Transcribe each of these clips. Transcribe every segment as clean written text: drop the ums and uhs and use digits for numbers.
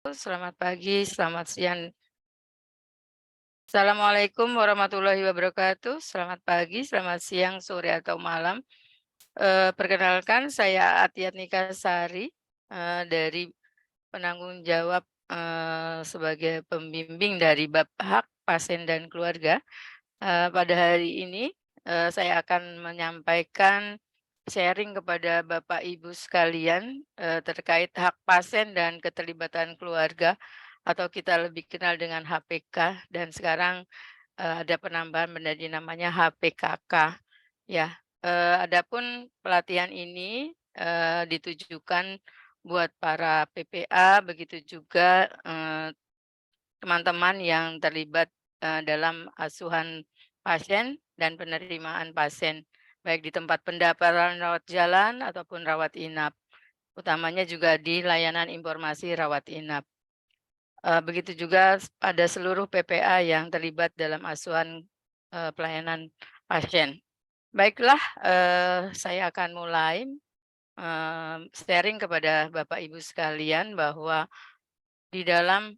Selamat pagi, selamat siang. Assalamualaikum warahmatullahi wabarakatuh. Selamat pagi, selamat siang, sore atau malam. Perkenalkan saya Atia Nikasari dari penanggung jawab sebagai pembimbing dari bab hak pasien dan keluarga. Pada hari ini saya akan menyampaikan sharing kepada Bapak Ibu sekalian terkait hak pasien dan keterlibatan keluarga atau kita lebih kenal dengan HPK dan sekarang ada penambahan menjadi namanya HPKK ya. Adapun pelatihan ini ditujukan buat para PPA begitu juga teman-teman yang terlibat dalam asuhan pasien dan penerimaan pasien baik di tempat pendaftaran rawat jalan ataupun rawat inap. Utamanya juga di layanan informasi rawat inap. Begitu juga pada seluruh PPA yang terlibat dalam asuhan, pelayanan pasien. Baiklah, saya akan mulai, sharing kepada Bapak Ibu sekalian bahwa di dalam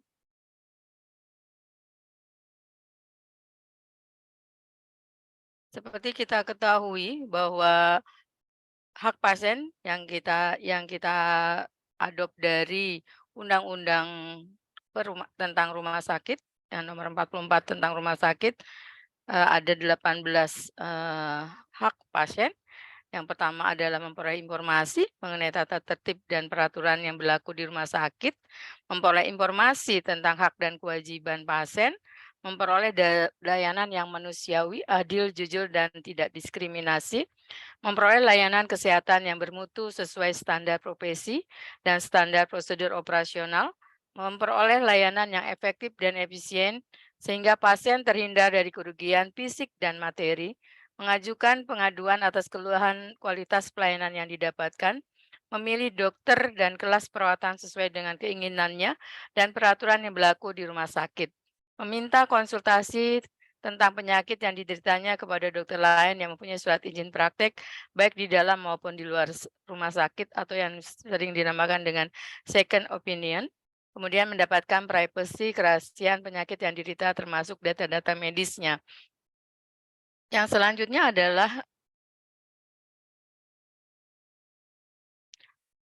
seperti kita ketahui bahwa hak pasien yang kita adopt dari Undang-Undang tentang rumah sakit, yang nomor 44 tentang rumah sakit, ada 18 hak pasien. Yang pertama adalah memperoleh informasi mengenai tata tertib dan peraturan yang berlaku di rumah sakit, memperoleh informasi tentang hak dan kewajiban pasien, memperoleh layanan yang manusiawi, adil, jujur, dan tidak diskriminasi, memperoleh layanan kesehatan yang bermutu sesuai standar profesi dan standar prosedur operasional, memperoleh layanan yang efektif dan efisien sehingga pasien terhindar dari kerugian fisik dan materi, mengajukan pengaduan atas keluhan kualitas pelayanan yang didapatkan, memilih dokter dan kelas perawatan sesuai dengan keinginannya dan peraturan yang berlaku di rumah sakit, meminta konsultasi tentang penyakit yang dideritanya kepada dokter lain yang mempunyai surat izin praktek baik di dalam maupun di luar rumah sakit atau yang sering dinamakan dengan second opinion. Kemudian mendapatkan privasi kerahasiaan penyakit yang diderita termasuk data-data medisnya. Yang selanjutnya adalah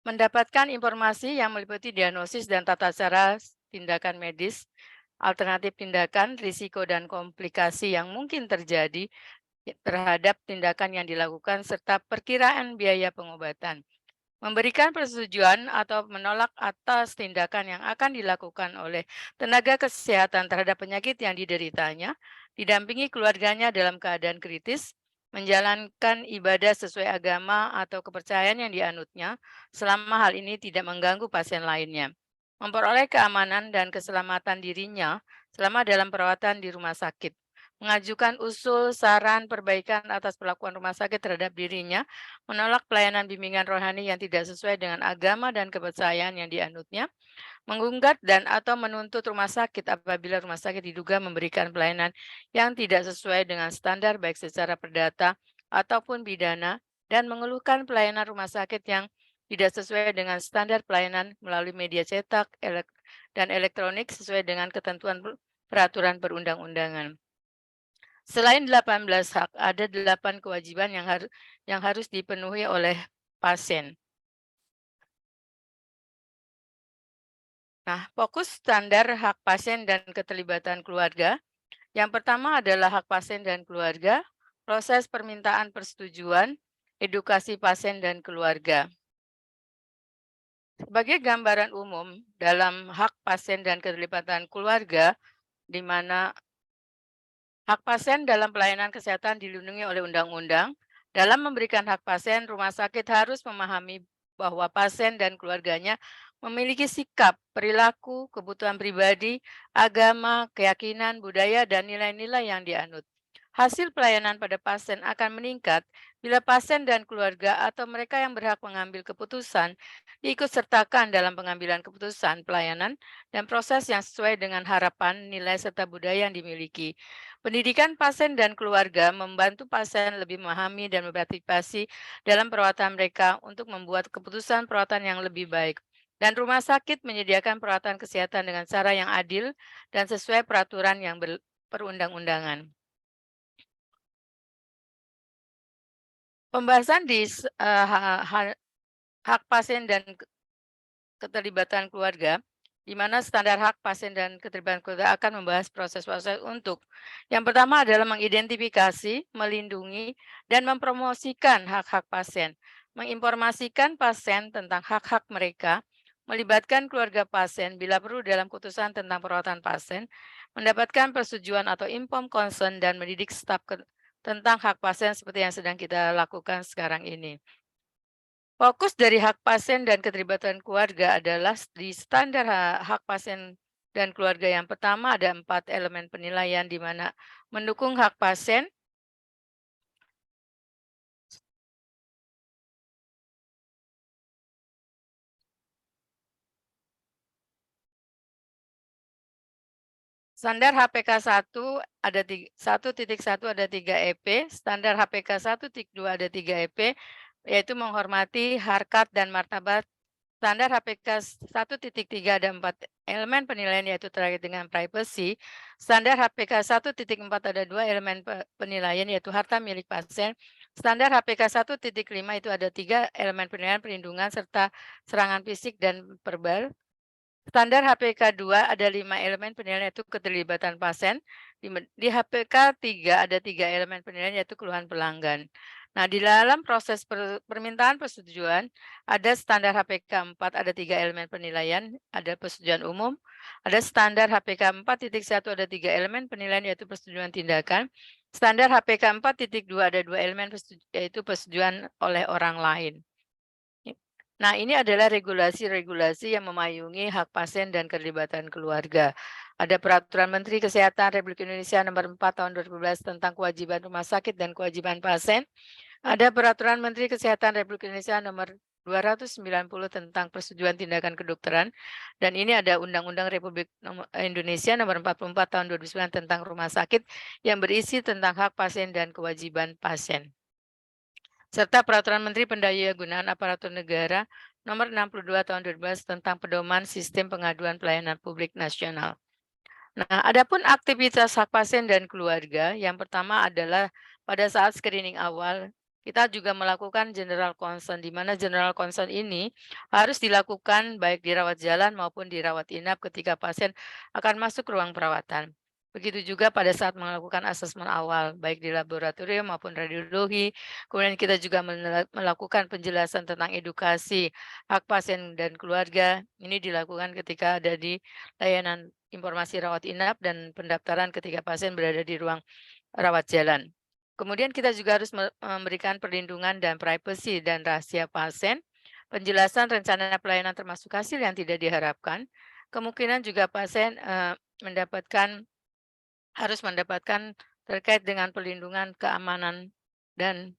mendapatkan informasi yang meliputi diagnosis dan tata cara tindakan medis, alternatif tindakan, risiko dan komplikasi yang mungkin terjadi terhadap tindakan yang dilakukan serta perkiraan biaya pengobatan. Memberikan persetujuan atau menolak atas tindakan yang akan dilakukan oleh tenaga kesehatan terhadap penyakit yang dideritanya, didampingi keluarganya dalam keadaan kritis, menjalankan ibadah sesuai agama atau kepercayaan yang dianutnya, selama hal ini tidak mengganggu pasien lainnya. Memperoleh keamanan dan keselamatan dirinya selama dalam perawatan di rumah sakit. Mengajukan usul, saran, perbaikan atas perlakuan rumah sakit terhadap dirinya, menolak pelayanan bimbingan rohani yang tidak sesuai dengan agama dan kepercayaan yang dianutnya, menggugat dan atau menuntut rumah sakit apabila rumah sakit diduga memberikan pelayanan yang tidak sesuai dengan standar baik secara perdata ataupun pidana, dan mengeluhkan pelayanan rumah sakit yang tidak sesuai dengan standar pelayanan melalui media cetak dan elektronik sesuai dengan ketentuan peraturan perundang-undangan. Selain 18 hak, ada 8 kewajiban yang harus dipenuhi oleh pasien. Nah, fokus standar hak pasien dan keterlibatan keluarga. Yang pertama adalah hak pasien dan keluarga, proses permintaan persetujuan, edukasi pasien dan keluarga. Sebagai gambaran umum dalam hak pasien dan keterlibatan keluarga, di mana hak pasien dalam pelayanan kesehatan dilindungi oleh undang-undang. Dalam memberikan hak pasien, rumah sakit harus memahami bahwa pasien dan keluarganya memiliki sikap, perilaku, kebutuhan pribadi, agama, keyakinan, budaya, dan nilai-nilai yang dianut. Hasil pelayanan pada pasien akan meningkat bila pasien dan keluarga atau mereka yang berhak mengambil keputusan diikut sertakan dalam pengambilan keputusan pelayanan dan proses yang sesuai dengan harapan, nilai, serta budaya yang dimiliki. Pendidikan pasien dan keluarga membantu pasien lebih memahami dan berpartisipasi dalam perawatan mereka untuk membuat keputusan perawatan yang lebih baik. Dan rumah sakit menyediakan perawatan kesehatan dengan cara yang adil dan sesuai peraturan yang perundang-undangan. Pembahasan di hak pasien dan keterlibatan keluarga, di mana standar hak pasien dan keterlibatan keluarga akan membahas proses-proses untuk yang pertama adalah mengidentifikasi, melindungi, dan mempromosikan hak-hak pasien, menginformasikan pasien tentang hak-hak mereka, melibatkan keluarga pasien bila perlu dalam keputusan tentang perawatan pasien, mendapatkan persetujuan atau informed consent dan mendidik staf tentang hak pasien seperti yang sedang kita lakukan sekarang ini. Fokus dari hak pasien dan keterlibatan keluarga adalah di standar hak pasien dan keluarga yang pertama ada 4 elemen penilaian di mana mendukung hak pasien, standar HPK 1 ada 1.1 ada 3 EP, standar HPK 1.2 ada 3 EP, yaitu menghormati harkat dan martabat. Standar HPK 1.3 ada 4 elemen penilaian yaitu terkait dengan privacy. Standar HPK 1.4 ada 2 elemen penilaian yaitu harta milik pasien. Standar HPK 1.5 itu ada 3 elemen penilaian perlindungan serta serangan fisik dan verbal. Standar HPK 2 ada 5 elemen penilaian yaitu keterlibatan pasien. Di HPK 3 ada 3 elemen penilaian yaitu keluhan pelanggan. Nah, di dalam proses permintaan persetujuan ada standar HPK 4 ada 3 elemen penilaian, ada persetujuan umum, ada standar HPK 4.1 ada 3 elemen penilaian yaitu persetujuan tindakan. Standar HPK 4.2 ada 2 elemen yaitu persetujuan oleh orang lain. Nah, ini adalah regulasi-regulasi yang memayungi hak pasien dan keterlibatan keluarga. Ada Peraturan Menteri Kesehatan Republik Indonesia Nomor 4 Tahun 2012 tentang kewajiban rumah sakit dan kewajiban pasien. Ada Peraturan Menteri Kesehatan Republik Indonesia Nomor 290 tentang persetujuan tindakan kedokteran. Dan ini ada Undang-Undang Republik Indonesia Nomor 44 Tahun 2009 tentang rumah sakit yang berisi tentang hak pasien dan kewajiban pasien, serta Peraturan Menteri Pendayagunaan Aparatur Negara Nomor 62 Tahun 2012 tentang pedoman sistem pengaduan pelayanan publik nasional. Nah, adapun aktivitas hak pasien dan keluarga, yang pertama adalah pada saat screening awal, kita juga melakukan general concern, di mana general concern ini harus dilakukan baik di rawat jalan maupun di rawat inap ketika pasien akan masuk ruang perawatan. Begitu juga pada saat melakukan asesmen awal, baik di laboratorium maupun radiologi. Kemudian kita juga melakukan penjelasan tentang edukasi hak pasien dan keluarga. Ini dilakukan ketika ada di layanan informasi rawat inap dan pendaftaran ketika pasien berada di ruang rawat jalan. Kemudian kita juga harus memberikan perlindungan dan privasi dan rahasia pasien, penjelasan rencana pelayanan termasuk hasil yang tidak diharapkan. Kemungkinan juga pasien harus mendapatkan terkait dengan perlindungan keamanan dan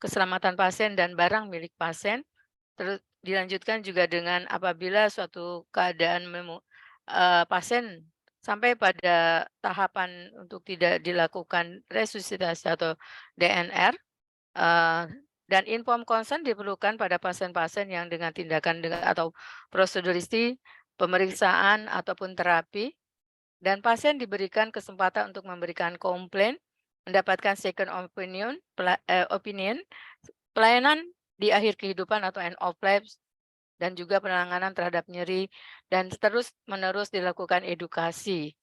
keselamatan pasien dan barang milik pasien. Terus dilanjutkan juga dengan apabila suatu keadaan pasien sampai pada tahapan untuk tidak dilakukan resusitasi atau DNR, dan informed consent diperlukan pada pasien-pasien yang dengan tindakan atau prosedur pemeriksaan ataupun terapi, dan pasien diberikan kesempatan untuk memberikan komplain, mendapatkan second opinion, pelayanan di akhir kehidupan atau end of life, dan juga penanganan terhadap nyeri, dan terus-menerus dilakukan edukasi.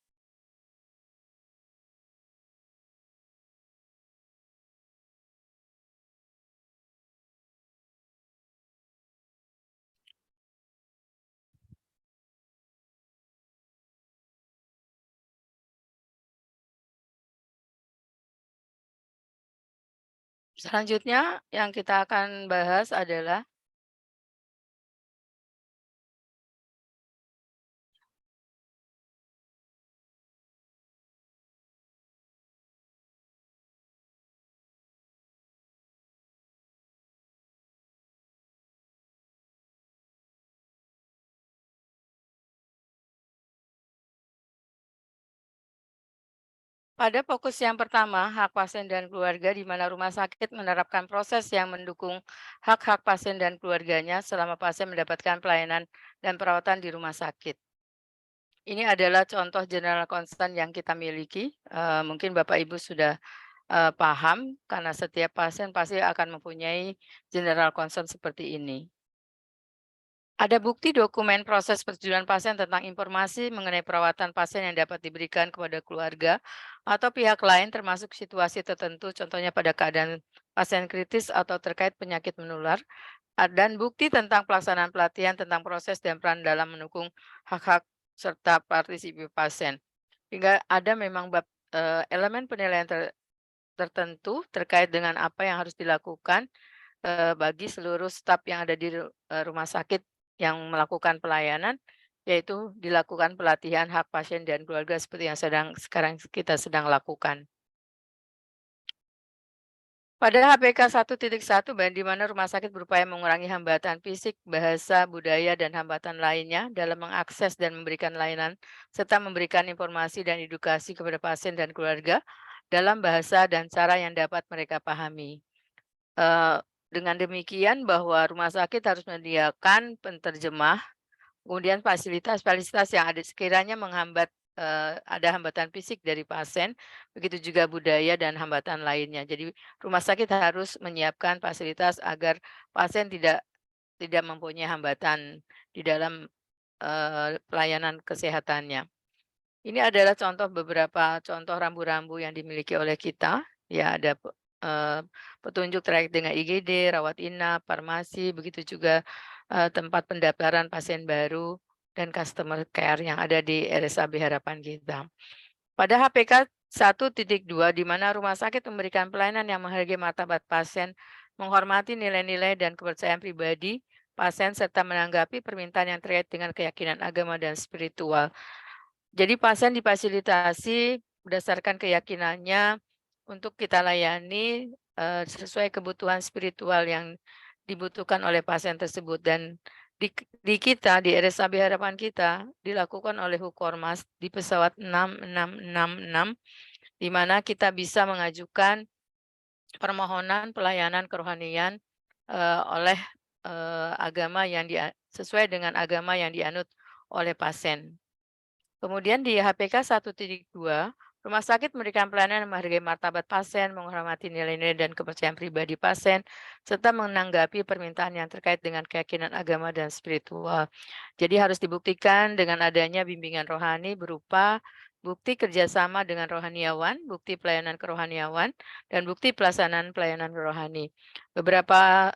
Selanjutnya yang kita akan bahas adalah Pada fokus yang pertama, hak pasien dan keluarga di mana rumah sakit menerapkan proses yang mendukung hak-hak pasien dan keluarganya selama pasien mendapatkan pelayanan dan perawatan di rumah sakit. Ini adalah contoh general concern yang kita miliki, mungkin Bapak Ibu sudah, paham karena setiap pasien pasti akan mempunyai general concern seperti ini. Ada bukti dokumen proses persetujuan pasien tentang informasi mengenai perawatan pasien yang dapat diberikan kepada keluarga atau pihak lain termasuk situasi tertentu, contohnya pada keadaan pasien kritis atau terkait penyakit menular, dan bukti tentang pelaksanaan pelatihan tentang proses dan peran dalam mendukung hak-hak serta partisipasi pasien. Hingga ada memang elemen penilaian tertentu terkait dengan apa yang harus dilakukan bagi seluruh staf yang ada di rumah sakit yang melakukan pelayanan, yaitu dilakukan pelatihan hak pasien dan keluarga seperti yang sekarang kita sedang lakukan. Pada HPK 1.1 di mana rumah sakit berupaya mengurangi hambatan fisik, bahasa, budaya, dan hambatan lainnya dalam mengakses dan memberikan layanan, serta memberikan informasi dan edukasi kepada pasien dan keluarga dalam bahasa dan cara yang dapat mereka pahami. Eee, dengan demikian bahwa rumah sakit harus menyediakan penterjemah, kemudian fasilitas-fasilitas yang ada sekiranya menghambat, ada hambatan fisik dari pasien, begitu juga budaya dan hambatan lainnya. Jadi rumah sakit harus menyiapkan fasilitas agar pasien tidak mempunyai hambatan di dalam, pelayanan kesehatannya. Ini adalah beberapa contoh rambu-rambu yang dimiliki oleh kita, ya ada eee, petunjuk terkait dengan IGD, rawat inap, farmasi, begitu juga, tempat pendaftaran pasien baru dan customer care yang ada di RSAB harapan kita. Pada HPK 1.2 di mana rumah sakit memberikan pelayanan yang menghargai martabat pasien, menghormati nilai-nilai dan kepercayaan pribadi pasien, serta menanggapi permintaan yang terkait dengan keyakinan agama dan spiritual. Jadi pasien difasilitasi berdasarkan keyakinannya untuk kita layani, sesuai kebutuhan spiritual yang dibutuhkan oleh pasien tersebut dan di kita, di RSAB harapan kita, dilakukan oleh Hukormas di pesawat 6666, di mana kita bisa mengajukan permohonan pelayanan kerohanian, oleh, agama yang sesuai dengan agama yang dianut oleh pasien. Kemudian di HPK 1.2, rumah sakit memberikan pelayanan yang menghargai martabat pasien, menghormati nilai-nilai dan kepercayaan pribadi pasien, serta menanggapi permintaan yang terkait dengan keyakinan agama dan spiritual. Jadi harus dibuktikan dengan adanya bimbingan rohani berupa bukti kerjasama dengan rohaniawan, bukti pelayanan kerohaniawan, dan bukti pelaksanaan pelayanan rohani. Beberapa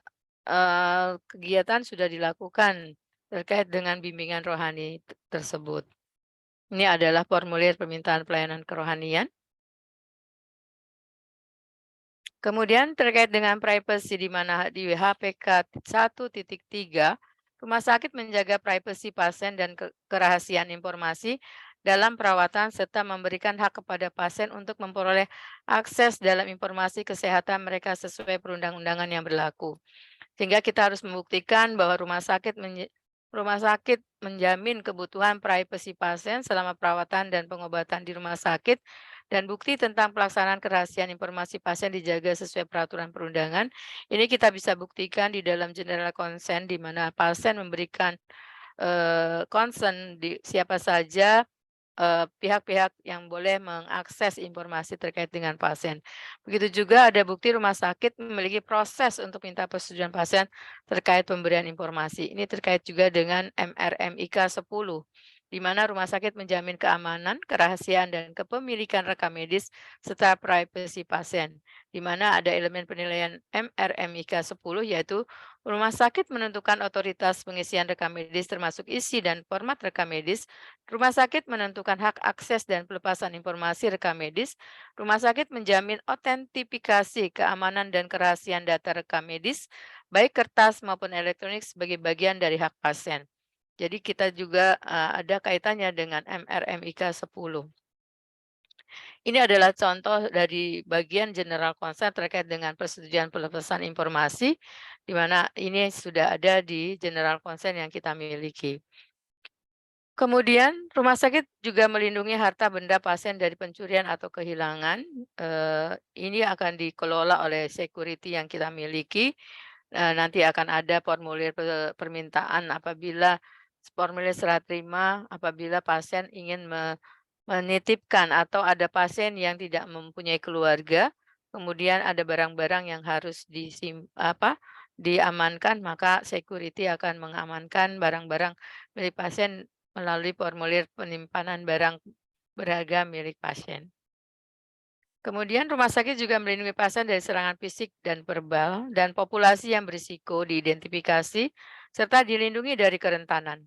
kegiatan sudah dilakukan terkait dengan bimbingan rohani tersebut. Ini adalah formulir permintaan pelayanan kerohanian. Kemudian terkait dengan privacy di mana di HPK 1.3, rumah sakit menjaga privasi pasien dan kerahasiaan informasi dalam perawatan serta memberikan hak kepada pasien untuk memperoleh akses dalam informasi kesehatan mereka sesuai perundang-undangan yang berlaku. Sehingga kita harus membuktikan bahwa rumah sakit menjamin kebutuhan privasi pasien selama perawatan dan pengobatan di rumah sakit dan bukti tentang pelaksanaan kerahasiaan informasi pasien dijaga sesuai peraturan perundangan. Ini kita bisa buktikan di dalam general consent di mana pasien memberikan, concern siapa saja pihak-pihak yang boleh mengakses informasi terkait dengan pasien. Begitu juga ada bukti rumah sakit memiliki proses untuk minta persetujuan pasien terkait pemberian informasi. Ini terkait juga dengan MRMIK 10, di mana rumah sakit menjamin keamanan, kerahasiaan, dan kepemilikan rekam medis serta privasi pasien, di mana ada elemen penilaian MRMIK 10 yaitu rumah sakit menentukan otoritas pengisian rekam medis termasuk isi dan format rekam medis. Rumah sakit menentukan hak akses dan pelepasan informasi rekam medis. Rumah sakit menjamin otentifikasi, keamanan, dan kerahasiaan data rekam medis, baik kertas maupun elektronik sebagai bagian dari hak pasien. Jadi kita juga ada kaitannya dengan MRMIK 10. Ini adalah contoh dari bagian general concern terkait dengan persetujuan pelepasan informasi, di mana ini sudah ada di general concern yang kita miliki. Kemudian, rumah sakit juga melindungi harta benda pasien dari pencurian atau kehilangan. Ini akan dikelola oleh security yang kita miliki. Nanti akan ada formulir permintaan apabila formulir serah terima apabila pasien ingin menitipkan atau ada pasien yang tidak mempunyai keluarga, kemudian ada barang-barang yang harus diamankan, maka security akan mengamankan barang-barang milik pasien melalui formulir penyimpanan barang berharga milik pasien. Kemudian rumah sakit juga melindungi pasien dari serangan fisik dan verbal dan populasi yang berisiko diidentifikasi serta dilindungi dari kerentanan.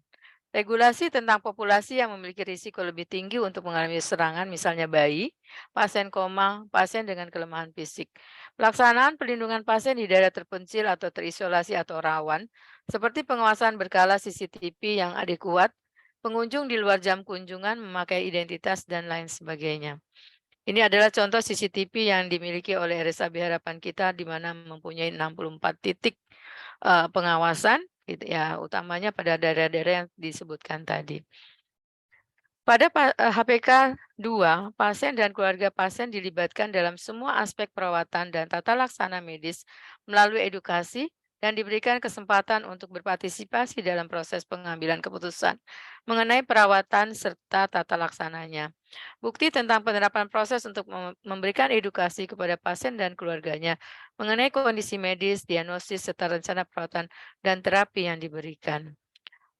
Regulasi tentang populasi yang memiliki risiko lebih tinggi untuk mengalami serangan, misalnya bayi, pasien koma, pasien dengan kelemahan fisik. Pelaksanaan pelindungan pasien di daerah terpencil atau terisolasi atau rawan, seperti pengawasan berkala CCTV yang adekuat, pengunjung di luar jam kunjungan memakai identitas dan lain sebagainya. Ini adalah contoh CCTV yang dimiliki oleh RSAB Harapan Kita di mana mempunyai 64 titik pengawasan gitu ya, utamanya pada daerah-daerah yang disebutkan tadi. Pada HPK 2, pasien dan keluarga pasien dilibatkan dalam semua aspek perawatan dan tata laksana medis melalui edukasi dan diberikan kesempatan untuk berpartisipasi dalam proses pengambilan keputusan mengenai perawatan serta tata laksananya. Bukti tentang penerapan proses untuk memberikan edukasi kepada pasien dan keluarganya mengenai kondisi medis, diagnosis, serta rencana perawatan dan terapi yang diberikan.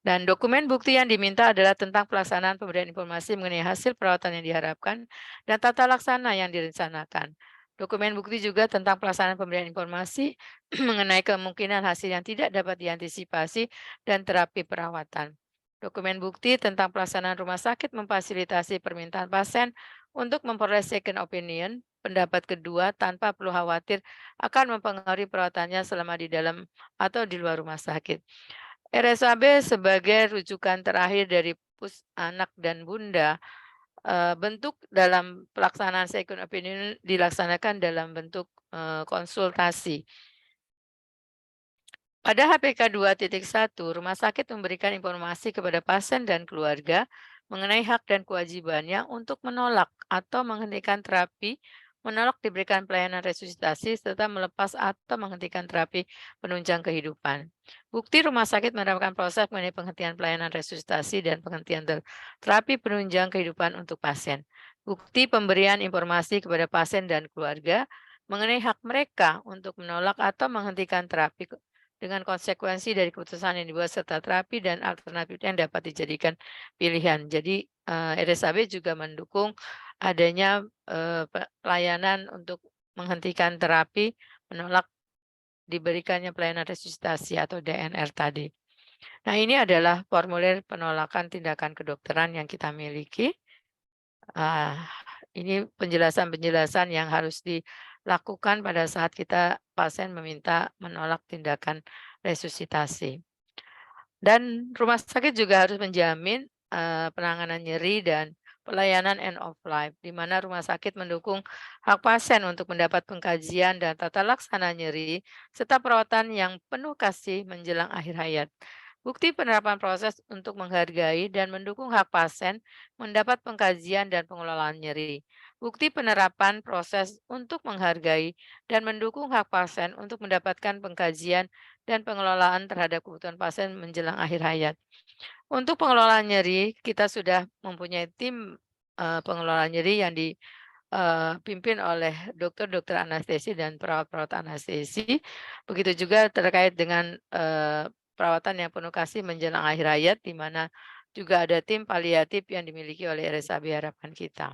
Dan dokumen bukti yang diminta adalah tentang pelaksanaan pemberian informasi mengenai hasil perawatan yang diharapkan dan tata laksana yang direncanakan. Dokumen bukti juga tentang pelaksanaan pemberian informasi mengenai kemungkinan hasil yang tidak dapat diantisipasi dan terapi perawatan. Dokumen bukti tentang pelaksanaan rumah sakit memfasilitasi permintaan pasien untuk memperoleh second opinion, pendapat kedua tanpa perlu khawatir akan mempengaruhi perawatannya selama di dalam atau di luar rumah sakit. RSAB sebagai rujukan terakhir dari anak dan bunda, bentuk dalam pelaksanaan second opinion dilaksanakan dalam bentuk, konsultasi. Pada HPK 2.1, rumah sakit memberikan informasi kepada pasien dan keluarga mengenai hak dan kewajibannya untuk menolak atau menghentikan terapi, menolak diberikan pelayanan resusitasi, serta melepas atau menghentikan terapi penunjang kehidupan. Bukti rumah sakit menerapkan proses mengenai penghentian pelayanan resusitasi dan penghentian terapi penunjang kehidupan untuk pasien. Bukti pemberian informasi kepada pasien dan keluarga mengenai hak mereka untuk menolak atau menghentikan terapi dengan konsekuensi dari keputusan yang dibuat serta terapi dan alternatif yang dapat dijadikan pilihan. Jadi, RSAB juga mendukung adanya, pelayanan untuk menghentikan terapi, menolak diberikannya pelayanan resusitasi atau DNR tadi. Nah, ini adalah formulir penolakan tindakan kedokteran yang kita miliki. Ini penjelasan-penjelasan yang harus dilakukan pada saat kita pasien meminta menolak tindakan resusitasi. Dan rumah sakit juga harus menjamin, penanganan nyeri dan pelayanan end of life, di mana rumah sakit mendukung hak pasien untuk mendapat pengkajian dan tata laksana nyeri, serta perawatan yang penuh kasih menjelang akhir hayat. Bukti penerapan proses untuk menghargai dan mendukung hak pasien mendapat pengkajian dan pengelolaan nyeri. Bukti penerapan proses untuk menghargai dan mendukung hak pasien untuk mendapatkan pengkajian dan pengelolaan terhadap kebutuhan pasien menjelang akhir hayat. Untuk pengelolaan nyeri, kita sudah mempunyai tim pengelola nyeri yang dipimpin oleh dokter-dokter anestesi dan perawat-perawat anestesi. Begitu juga terkait dengan perawatan yang penuh kasih menjelang akhir hayat, di mana juga ada tim paliatif yang dimiliki oleh RSAB Harapan Kita.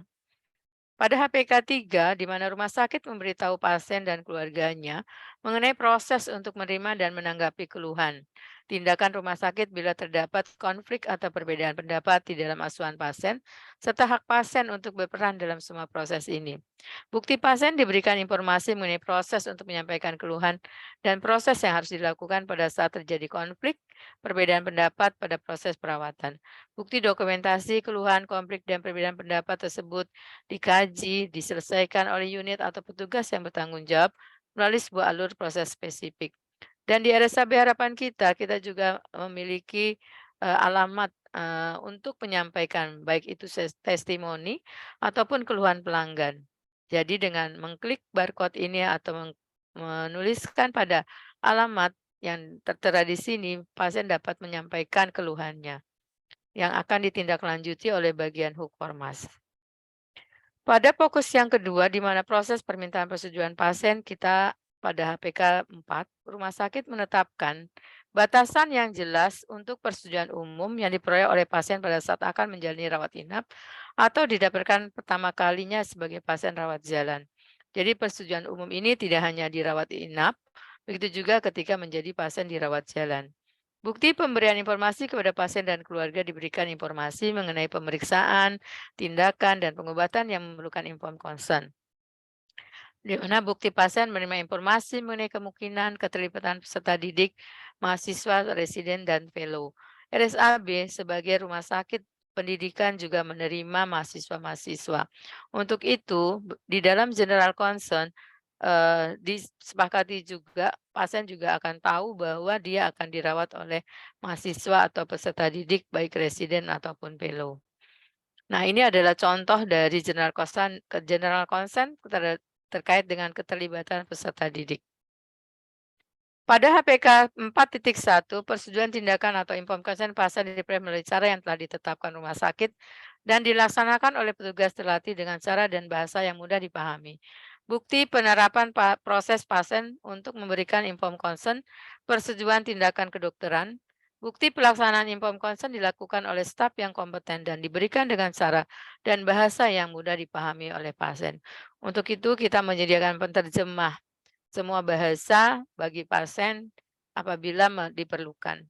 Pada HPK 3, di mana rumah sakit memberitahu pasien dan keluarganya mengenai proses untuk menerima dan menanggapi keluhan. Tindakan rumah sakit bila terdapat konflik atau perbedaan pendapat di dalam asuhan pasien, serta hak pasien untuk berperan dalam semua proses ini. Bukti pasien diberikan informasi mengenai proses untuk menyampaikan keluhan dan proses yang harus dilakukan pada saat terjadi konflik, perbedaan pendapat pada proses perawatan. Bukti dokumentasi, keluhan, konflik, dan perbedaan pendapat tersebut dikaji, diselesaikan oleh unit atau petugas yang bertanggung jawab melalui sebuah alur proses spesifik. Dan di RSAB Harapan Kita juga memiliki alamat, untuk menyampaikan baik itu testimoni ataupun keluhan pelanggan. Jadi dengan mengklik barcode ini atau menuliskan pada alamat yang tertera di sini, pasien dapat menyampaikan keluhannya yang akan ditindaklanjuti oleh bagian Hukormas. Pada fokus yang kedua, di mana proses permintaan persetujuan pasien, kita pada HPK 4, rumah sakit menetapkan batasan yang jelas untuk persetujuan umum yang diperoleh oleh pasien pada saat akan menjalani rawat inap atau didapatkan pertama kalinya sebagai pasien rawat jalan. Jadi persetujuan umum ini tidak hanya dirawat inap, begitu juga ketika menjadi pasien dirawat jalan. Bukti pemberian informasi kepada pasien dan keluarga diberikan informasi mengenai pemeriksaan, tindakan, dan pengobatan yang memerlukan inform consent. Di mana bukti pasien menerima informasi mengenai kemungkinan keterlibatan peserta didik, mahasiswa, residen, dan fellow. RSAB sebagai rumah sakit pendidikan juga menerima mahasiswa-mahasiswa. Untuk itu, di dalam general concern, disepakati juga pasien juga akan tahu bahwa dia akan dirawat oleh mahasiswa atau peserta didik baik residen ataupun fellow. Nah, ini adalah contoh dari general consent terkait dengan keterlibatan peserta didik. Pada HPK 4.1, persetujuan tindakan atau inform consent pasien diperoleh melalui cara yang telah ditetapkan rumah sakit dan dilaksanakan oleh petugas terlatih dengan cara dan bahasa yang mudah dipahami. Bukti penerapan proses pasien untuk memberikan inform consent, persetujuan tindakan kedokteran, bukti pelaksanaan inform consent dilakukan oleh staf yang kompeten dan diberikan dengan cara dan bahasa yang mudah dipahami oleh pasien. Untuk itu kita menyediakan penterjemah semua bahasa bagi pasien apabila diperlukan.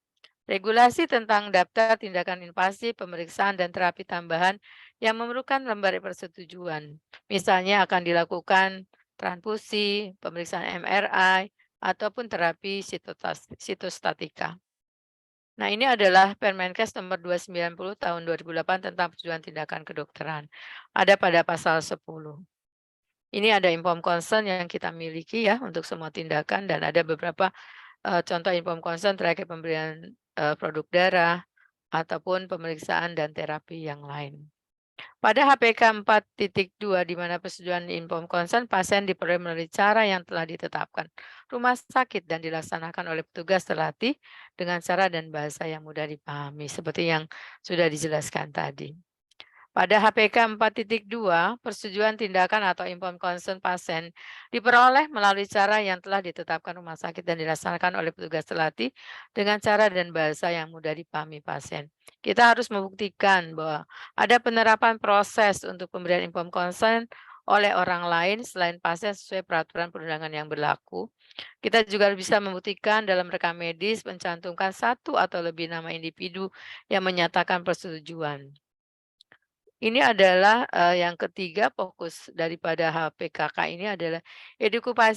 Regulasi tentang daftar tindakan invasif, pemeriksaan, dan terapi tambahan yang memerlukan lembar persetujuan. Misalnya akan dilakukan transfusi, pemeriksaan MRI, ataupun terapi sitostatika. Nah, ini adalah Permenkes nomor 290 tahun 2008 tentang persetujuan tindakan kedokteran. Ada pada pasal 10. Ini ada inform consent yang kita miliki ya untuk semua tindakan dan ada beberapa, contoh inform consent terkait pemberian, produk darah ataupun pemeriksaan dan terapi yang lain. Pada HPK 4.2 di mana persetujuan inform consent pasien diperoleh melalui cara yang telah ditetapkan rumah sakit dan dilaksanakan oleh petugas terlatih dengan cara dan bahasa yang mudah dipahami seperti yang sudah dijelaskan tadi. Pada HPK 4.2, persetujuan tindakan atau inform consent pasien diperoleh melalui cara yang telah ditetapkan rumah sakit dan dilaksanakan oleh petugas terlatih dengan cara dan bahasa yang mudah dipahami pasien. Kita harus membuktikan bahwa ada penerapan proses untuk pemberian inform consent oleh orang lain selain pasien sesuai peraturan perundangan yang berlaku. Kita juga bisa membuktikan dalam rekam medis mencantumkan satu atau lebih nama individu yang menyatakan persetujuan. Ini adalah, yang ketiga fokus daripada HPKK ini adalah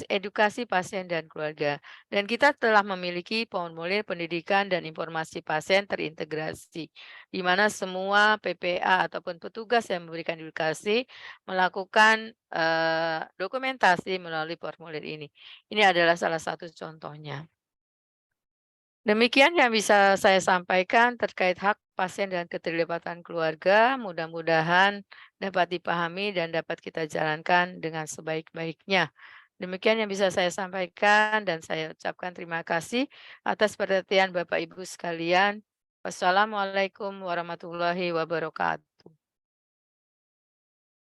edukasi pasien dan keluarga. Dan kita telah memiliki formulir pendidikan dan informasi pasien terintegrasi, di mana semua PPA ataupun petugas yang memberikan edukasi melakukan, dokumentasi melalui formulir ini. Ini adalah salah satu contohnya. Demikian yang bisa saya sampaikan terkait hak pasien dan keterlibatan keluarga. Mudah-mudahan dapat dipahami dan dapat kita jalankan dengan sebaik-baiknya. Demikian yang bisa saya sampaikan dan saya ucapkan terima kasih atas perhatian Bapak Ibu sekalian. Wassalamualaikum warahmatullahi wabarakatuh.